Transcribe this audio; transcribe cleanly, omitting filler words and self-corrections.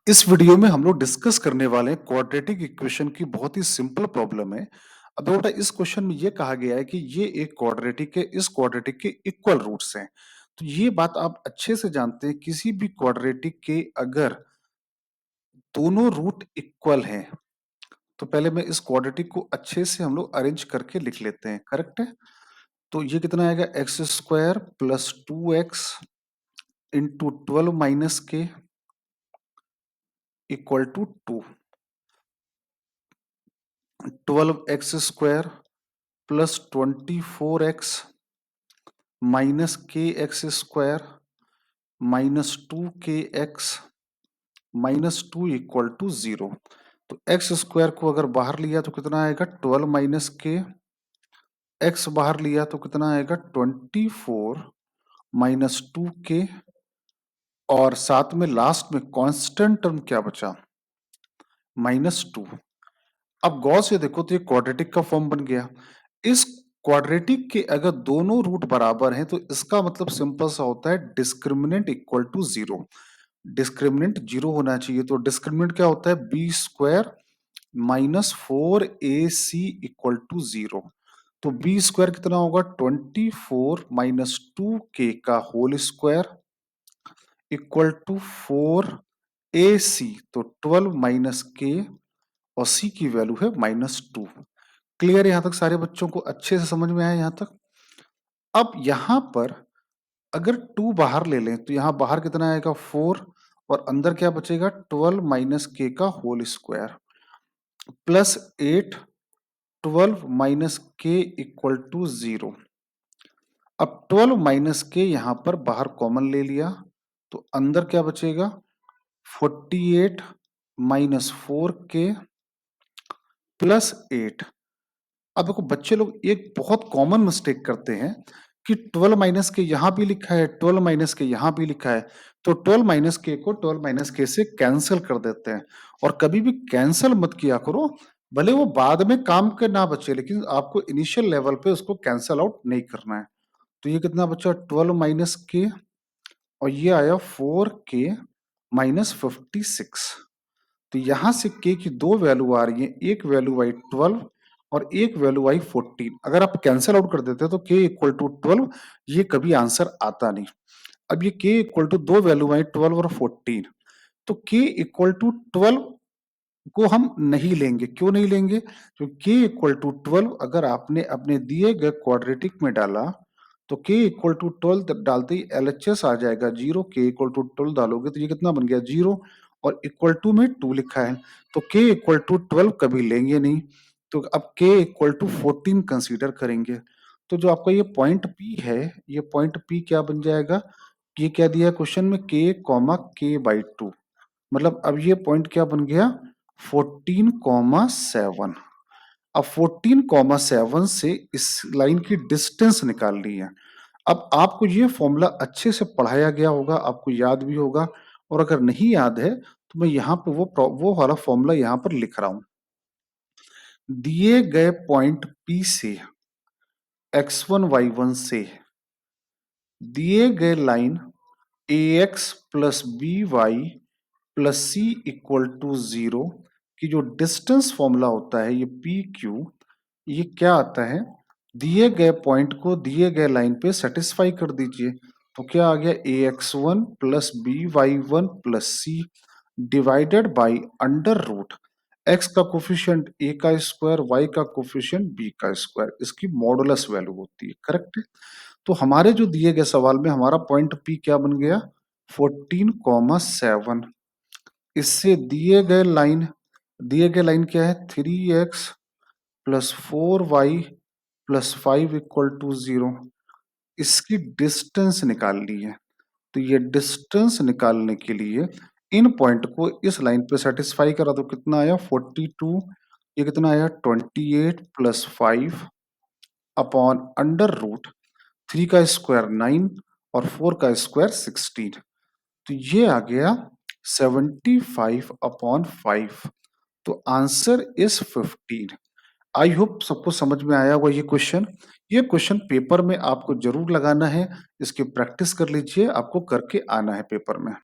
इस वीडियो में हम लोग डिस्कस करने वाले हैं क्वाड्रेटिक इक्वेशन की बहुत ही सिंपल प्रॉब्लम है। अब बेटा इस क्वेश्चन में ये कहा गया है कि ये एक क्वाड्रेटिक है, इस क्वाड्रेटिक के इक्वल रूट्स हैं। तो ये बात आप अच्छे से जानते हैं, किसी भी क्वाड्रेटिक के अगर दोनों रूट इक्वल हैं तो पहले मैं इस क्वाड्रेटिक को अच्छे से हम लोग अरेंज करके लिख लेते हैं, करेक्ट है। तो ये कितना आएगा, x square plus 2x into 12 - k equal to 2। 12x square plus 24x minus k x square minus 2 kx minus 2 equal to 0। तो एक्स स्क्वायर को अगर बाहर लिया तो कितना आएगा, 12 - k। एक्स बाहर लिया तो कितना आएगा, 24 माइनस 2 k। और साथ में लास्ट में कांस्टेंट टर्म क्या बचा, -2। अब गौर से देखो तो ये क्वाड्रेटिक का फॉर्म बन गया। इस क्वाड्रेटिक के अगर दोनों रूट बराबर हैं तो इसका मतलब सिंपल सा होता है डिस्क्रिमिनेंट इक्वल टू 0। डिस्क्रिमिनेंट 0 होना चाहिए। तो डिस्क्रिमिनेंट क्या होता है, B square minus 4ac equal to 0। तो बी स्क्वायर कितना होगा, 24 माइनस 2k का whole square equal to 4ac। तो 12 - k और c की वैल्यू है -2। क्लियर है, यहां तक सारे बच्चों को अच्छे से समझ में आया यहां तक। अब यहां पर अगर 2 बाहर ले लें तो यहां बाहर कितना आएगा, 4। और अंदर क्या बचेगा, 12 - k का whole square plus 8। 12 - k equal to 0। अब 12 - k यहां पर बाहर कॉमन ले लिया तो अंदर क्या बचेगा, 48 माइनस 4k प्लस 8। अब देखो बच्चे लोग एक बहुत कॉमन मिस्टेक करते हैं कि 12 - के यहां भी लिखा है, 12 - के यहां भी लिखा है। तो 12 - के को 12 - के से कैंसिल कर देते हैं। और कभी भी कैंसिल मत किया करो, भले वो बाद में काम के ना बचे, लेकिन आपको इनिशियल लेवल पे उसको कैंसिल आउट नहीं करना है। तो ये कितना बचा, 12 - के और ये आया 4k माइनस 56। तो यहां से k की दो वैल्यू आ रही है, एक वैल्यू आई 12 और एक वैल्यू आई 14। अगर आप कैंसिल आउट कर देते तो k इक्वल टू 12, ये कभी आंसर आता नहीं। अब ये k इक्वल टू दो वैल्यू आई 12 और 14। तो k इक्वल टू 12 को हम नहीं लेंगे। क्यों नहीं लेंगे, क्योंकि k इक्वल टू 12 अगर आपने अपने दिए गए क्वाड्रेटिक में डाला तो k इक्वल टू 12 डालते ही LHS आ जाएगा 0। k इक्वल टू 12 डालोगे तो ये कितना बन गया, 0। और इक्वल टू में 2 लिखा है तो k इक्वल टू 12 कभी लेंगे नहीं। तो अब k इक्वल टू 14 कंसीडर करेंगे। तो जो आपका ये पॉइंट P है, ये पॉइंट P क्या बन जाएगा, ये क्या दिया क्वेश्चन में, k कॉमा k/2। मतलब अब ये पॉइंट क्या बन गया, 14,7। अब 14,7 से इस लाइन की डिस्टेंस निकालनी है। अब आपको ये फॉर्मूला अच्छे से पढ़ाया गया होगा, आपको याद भी होगा। और अगर नहीं याद है तो मैं यहाँ पे वो वाला फॉर्मूला यहाँ पर लिख रहा हूं। दिए गए पॉइंट P से x1 y1 से दिए गए line ax plus B Y plus C equal to 0 की जो डिस्टेंस फॉर्मूला होता है, ये पी क्यू, ये क्या आता है, दिए गए पॉइंट को दिए गए लाइन पे सेटिस्फाई कर दीजिए। तो क्या आ गया, ax1 plus B Y one plus C divided by under root x का कोफिशिएंट a का स्क्वायर, y का कोफिशिएंट b का स्क्वायर, इसकी मॉडुलस वैल्यू होती है, करेक्ट है। तो हमारे जो दिए गए सवाल में हमारा पॉइंट P क्या बन गया, 14,7। इससे दिए गए लाइन क्या है, 3x plus 4y plus 5 equal to 0। इसकी डिस्टेंस निकालनी है। तो ये डिस्टेंस निकालने के लिए इन पॉइंट को इस लाइन पे सेटिस्फाई करा तो कितना आया, 42। ये कितना आया, 28 प्लस 5 अपॉन अंडर रूट 3 का स्क्वायर 9 और 4 का स्क्वायर 16। तो ये आ गया 75/5। तो आंसर इज 15। आई होप सबको समझ में आया होगा ये क्वेश्चन पेपर में आपको जरूर लगाना है। इसकी प्रैक्टिस कर लीजिए, आपको करके आना है पेपर में।